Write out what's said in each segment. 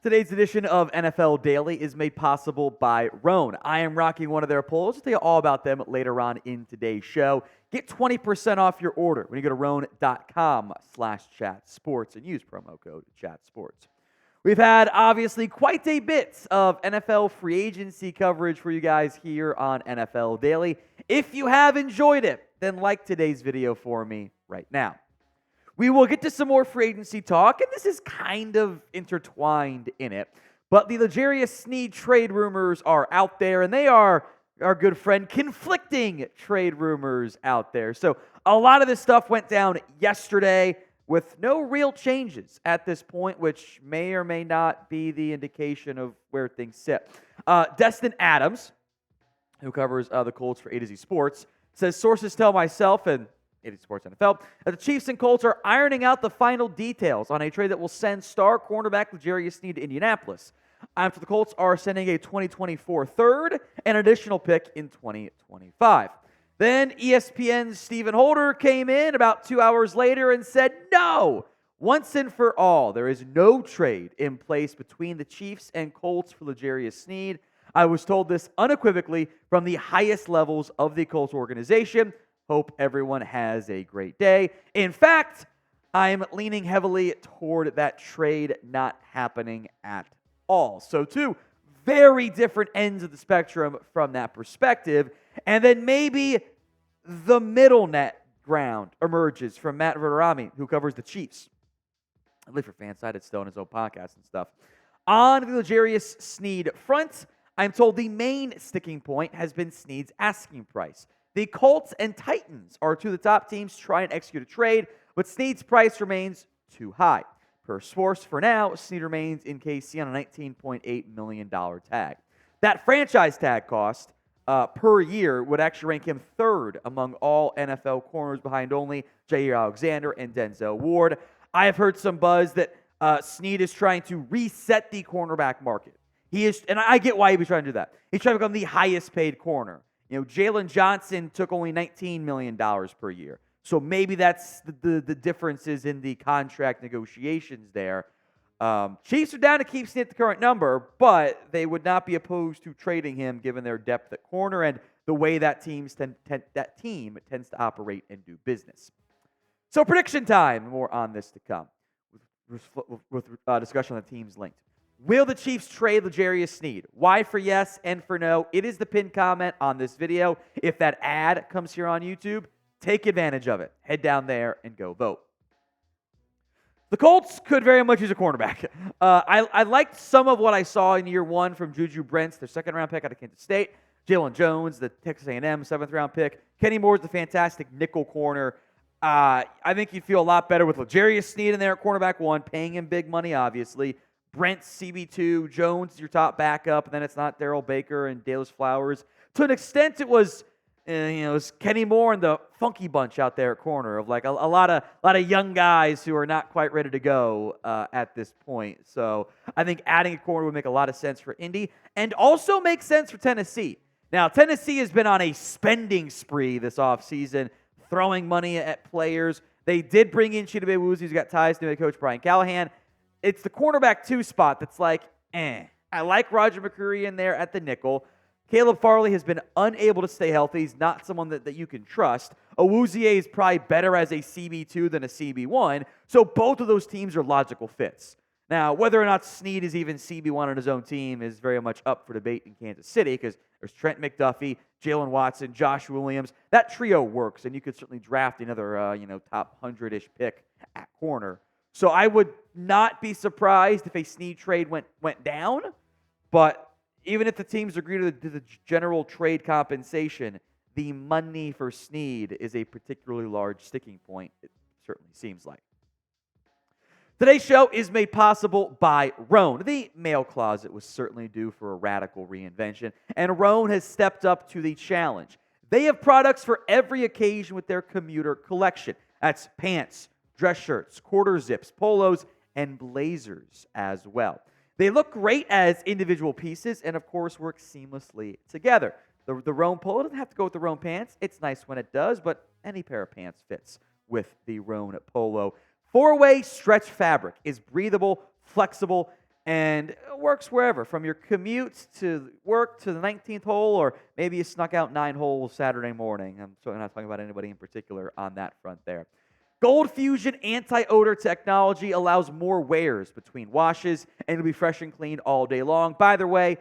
Today's edition of NFL Daily is made possible by Rhone. I am rocking one of their polos. I'll tell you all about them later on in today's show. Get 20% off your order when you go to Rhone.com/chatsports and use promo code chatsports. We've had, obviously, quite a bit of NFL free agency coverage for you guys here on NFL Daily. If you have enjoyed it, then like today's video for me right now. We will get to some more free agency talk, and this is kind of intertwined in it. But the L'Jarius Sneed trade rumors are out there, and they are, our good friend, conflicting trade rumors out there. So a lot of this stuff went down yesterday with no real changes at this point, which may or may not be the indication of where things sit. Destin Adams, who covers the Colts for A to Z Sports, says, sources tell myself and A to Z Sports NFL that the Chiefs and Colts are ironing out the final details on a trade that will send star cornerback L'Jarius Sneed to Indianapolis. After the Colts are sending a 2024 third and additional pick in 2025. Then ESPN's Stephen Holder came in about 2 hours later and said, no, once and for all, there is no trade in place between the Chiefs and Colts for L'Jarius Sneed. I was told this unequivocally from the highest levels of the Colts organization. Hope everyone has a great day. In fact, I'm leaning heavily toward that trade not happening at all. So two very different ends of the spectrum from that perspective. And then maybe the middle net ground emerges from Matt Verderami, who covers the Chiefs. I live for Fansided still in his own podcast and stuff. On the L'Jarius Sneed front, I'm told the main sticking point has been Sneed's asking price. The Colts and Titans are two of the top teams to try and execute a trade, but Sneed's price remains too high. Per source, for now, Sneed remains in KC on a $19.8 million tag. That franchise tag cost per year would actually rank him third among all NFL corners behind only Jair Alexander and Denzel Ward. I have heard some buzz that Sneed is trying to reset the cornerback market. He is, and I get why he was trying to do that. He's trying to become the highest paid corner. You know, Jalen Johnson took only $19 million per year. So maybe that's the differences in the contract negotiations there. Chiefs are down to keep Sneed at the current number, but they would not be opposed to trading him given their depth at corner and the way that team tends to operate and do business. So prediction time. More on this to come with discussion on the teams linked. Will the Chiefs trade L'Jarius Sneed? Why for yes and for no? It is the pinned comment on this video. If that ad comes here on YouTube, take advantage of it. Head down there and go vote. The Colts could very much use a cornerback. I liked some of what I saw in year one from Juju Brents, their second-round pick out of Kansas State. Jalen Jones, the Texas A&M seventh-round pick. Kenny Moore's the fantastic nickel corner. I think you'd feel a lot better with L'Jarius Sneed in there at cornerback one, paying him big money, obviously. Brent's CB2, Jones is your top backup, and then it's not Darrell Baker and Dallas Flowers. To an extent, it was, it was Kenny Moore and the funky bunch out there at corner of like a lot of young guys who are not quite ready to go at this point. So I think adding a corner would make a lot of sense for Indy and also make sense for Tennessee. Now, Tennessee has been on a spending spree this offseason, throwing money at players. They did bring in Chidobe Awuzie, who's got ties to head coach Brian Callahan. It's the cornerback 2 spot that's like, I like Roger McCreary in there at the nickel. Caleb Farley has been unable to stay healthy. He's not someone that you can trust. Awuzie is probably better as a CB2 than a CB1. So both of those teams are logical fits. Now, whether or not Sneed is even CB1 on his own team is very much up for debate in Kansas City because there's Trent McDuffie, Jalen Watson, Josh Williams. That trio works, and you could certainly draft another top 100-ish pick at corner. So I would not be surprised if a Sneed trade went down, but even if the teams agree to the general trade compensation, the money for Sneed is a particularly large sticking point, it certainly seems like. Today's show is made possible by Rhone. The mail closet was certainly due for a radical reinvention, and Rhone has stepped up to the challenge. They have products for every occasion with their commuter collection. That's pants, dress shirts, quarter zips, polos, and blazers as well. They look great as individual pieces and, of course, work seamlessly together. The Rhone polo doesn't have to go with the Rhone pants. It's nice when it does, but any pair of pants fits with the Rhone polo. 4-way stretch fabric is breathable, flexible, And it works wherever, from your commute to work to the 19th hole, or maybe you snuck out 9 holes Saturday morning. I'm certainly not talking about anybody in particular on that front there. Gold Fusion anti-odor technology allows more wears between washes, and it'll be fresh and clean all day long. By the way,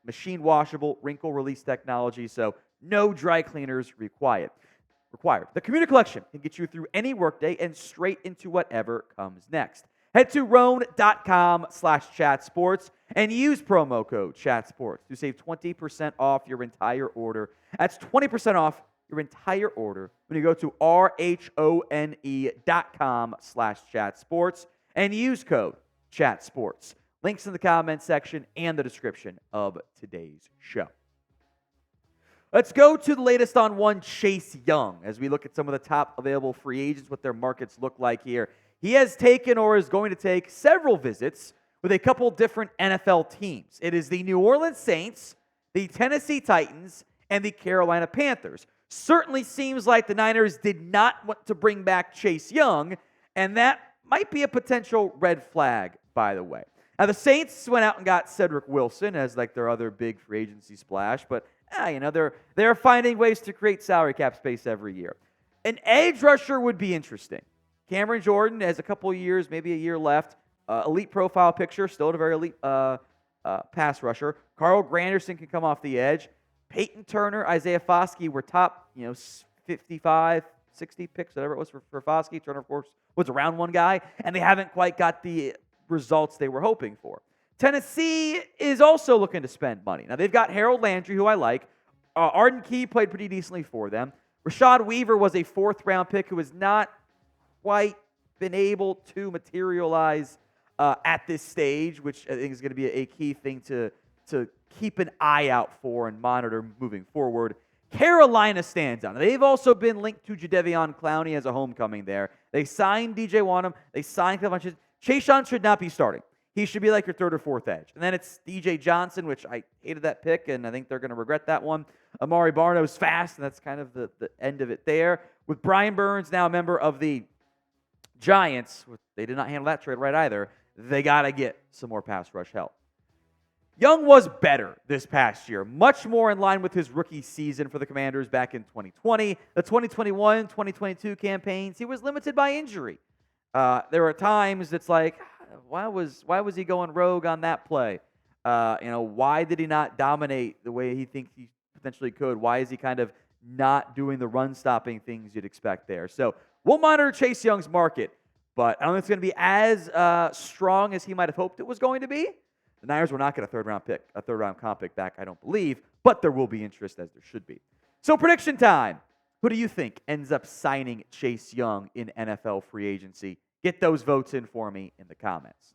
machine washable, wrinkle release technology, so no dry cleaners required. The Commuter Collection can get you through any workday and straight into whatever comes next. Head to Rhone.com/chatsports and use promo code chatsports to save 20% off your entire order. That's 20% off your entire order when you go to RHONE.com/chatsports and use code chatsports. Links in the comments section and the description of today's show. Let's go to the latest on one Chase Young as we look at some of the top available free agents, what their markets look like here. He has taken or is going to take several visits with a couple different NFL teams. It is the New Orleans Saints, the Tennessee Titans, and the Carolina Panthers. Certainly seems like the Niners did not want to bring back Chase Young, and that might be a potential red flag, by the way. Now, the Saints went out and got Cedric Wilson as like their other big free agency splash, but they're finding ways to create salary cap space every year. An edge rusher would be interesting. Cameron Jordan has a couple of years, maybe a year left. Elite profile picture, still a very elite pass rusher. Carl Granderson can come off the edge. Peyton Turner, Isaiah Foskey were top, 55, 60 picks, whatever it was for Foskey. Turner, of course, was a round one guy, and they haven't quite got the results they were hoping for. Tennessee is also looking to spend money. Now, they've got Harold Landry, who I like. Arden Key played pretty decently for them. Rashad Weaver was a 4th-round pick who has not quite been able to materialize at this stage, which I think is going to be a key thing to keep an eye out for and monitor moving forward. Carolina stands out. They've also been linked to Jadeveon Clowney as a homecoming there. They signed DJ Wanham. They signed a bunch of... Chase Young should not be starting. He should be like your 3rd or 4th edge. And then it's DJ Johnson, which I hated that pick, and I think they're going to regret that one. Amari Barno's fast, and that's kind of the end of it there. With Brian Burns now a member of the Giants, they did not handle that trade right either. They got to get some more pass rush help. Young was better this past year, much more in line with his rookie season for the Commanders back in 2020. The 2021-2022 campaigns, he was limited by injury. There were times it's like, why was he going rogue on that play? Why did he not dominate the way he thinks he potentially could? Why is he kind of not doing the run-stopping things you'd expect there? So we'll monitor Chase Young's market, but I don't think it's going to be as strong as he might have hoped it was going to be. The Niners will not get a third-round comp pick back, I don't believe, but there will be interest as there should be. So prediction time. Who do you think ends up signing Chase Young in NFL free agency? Get those votes in for me in the comments.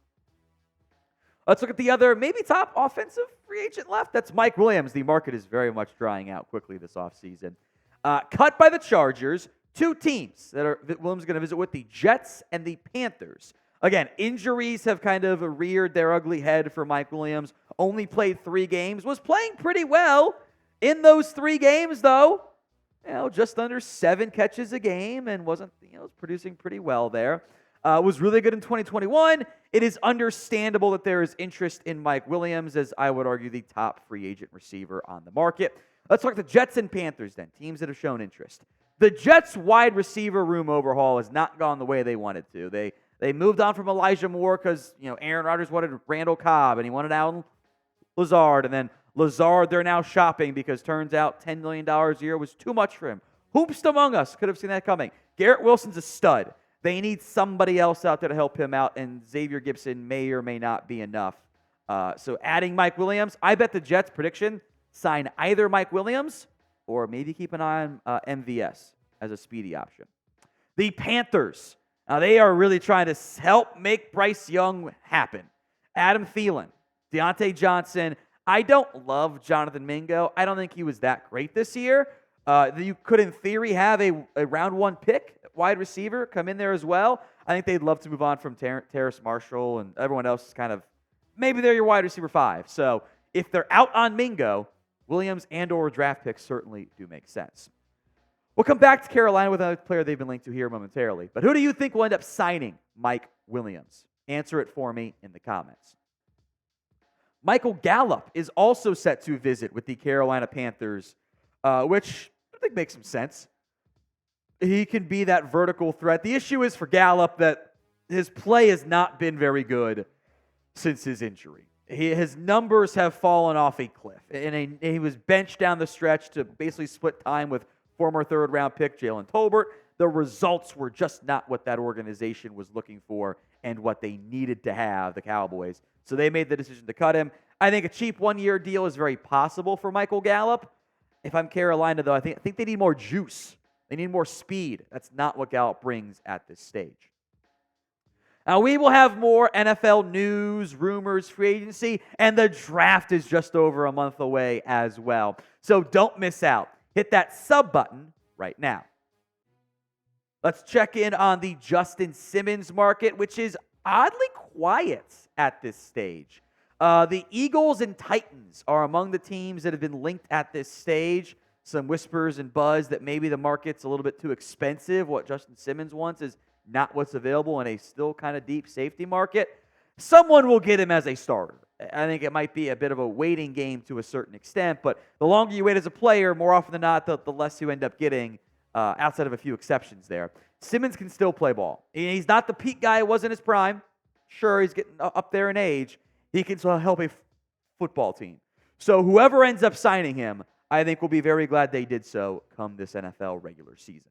Let's look at the other maybe top offensive free agent left. That's Mike Williams. The market is very much drying out quickly this offseason. Cut by the Chargers. 2 teams that Williams is going to visit with, the Jets and the Panthers. Again, injuries have kind of reared their ugly head for Mike Williams. Only played 3 games. Was playing pretty well in those 3 games, though. Just under 7 catches a game and was producing pretty well there. Was really good in 2021. It is understandable that there is interest in Mike Williams, as I would argue the top free agent receiver on the market. Let's talk the Jets and Panthers then, teams that have shown interest. The Jets' wide receiver room overhaul has not gone the way they wanted to. They moved on from Elijah Moore because Aaron Rodgers wanted Randall Cobb and he wanted Alan Lazard, and then Lazard they're now shopping because turns out $10 million a year was too much for him. Whoopst among us could have seen that coming. Garrett Wilson's a stud. They need somebody else out there to help him out, and Xavier Gipson may or may not be enough. So adding Mike Williams, I bet the Jets prediction sign either Mike Williams or maybe keep an eye on MVS as a speedy option. The Panthers, now they are really trying to help make Bryce Young happen. Adam Thielen, Deontay Johnson. I don't love Jonathan Mingo. I don't think he was that great this year. You could, in theory, have a round 1 pick, wide receiver, come in there as well. I think they'd love to move on from Terrace Marshall, and everyone else is kind of, maybe they're your wide receiver 5. So if they're out on Mingo, Williams and or draft picks certainly do make sense. We'll come back to Carolina with another player they've been linked to here momentarily. But who do you think will end up signing Mike Williams? Answer it for me in the comments. Michael Gallup is also set to visit with the Carolina Panthers, which I think makes some sense. He can be that vertical threat. The issue is for Gallup that his play has not been very good since his injury. His numbers have fallen off a cliff, and he was benched down the stretch to basically split time with former third-round pick Jalen Tolbert. The results were just not what that organization was looking for and what they needed to have, the Cowboys. So they made the decision to cut him. I think a cheap one-year deal is very possible for Michael Gallup. If I'm Carolina, though, I think they need more juice. They need more speed. That's not what Gallup brings at this stage. Now, we will have more NFL news, rumors, free agency, and the draft is just over a month away as well. So don't miss out. Hit that sub button right now. Let's check in on the Justin Simmons market, which is oddly quiet at this stage. The Eagles and Titans are among the teams that have been linked at this stage. Some whispers and buzz that maybe the market's a little bit too expensive. What Justin Simmons wants is not what's available in a still kind of deep safety market. Someone will get him as a starter. I think it might be a bit of a waiting game to a certain extent, but the longer you wait as a player, more often than not, the less you end up getting, outside of a few exceptions there. Simmons can still play ball. He's not the peak guy he was in his prime. Sure, he's getting up there in age. He can still help a football team. So whoever ends up signing him, I think will be very glad they did so come this NFL regular season.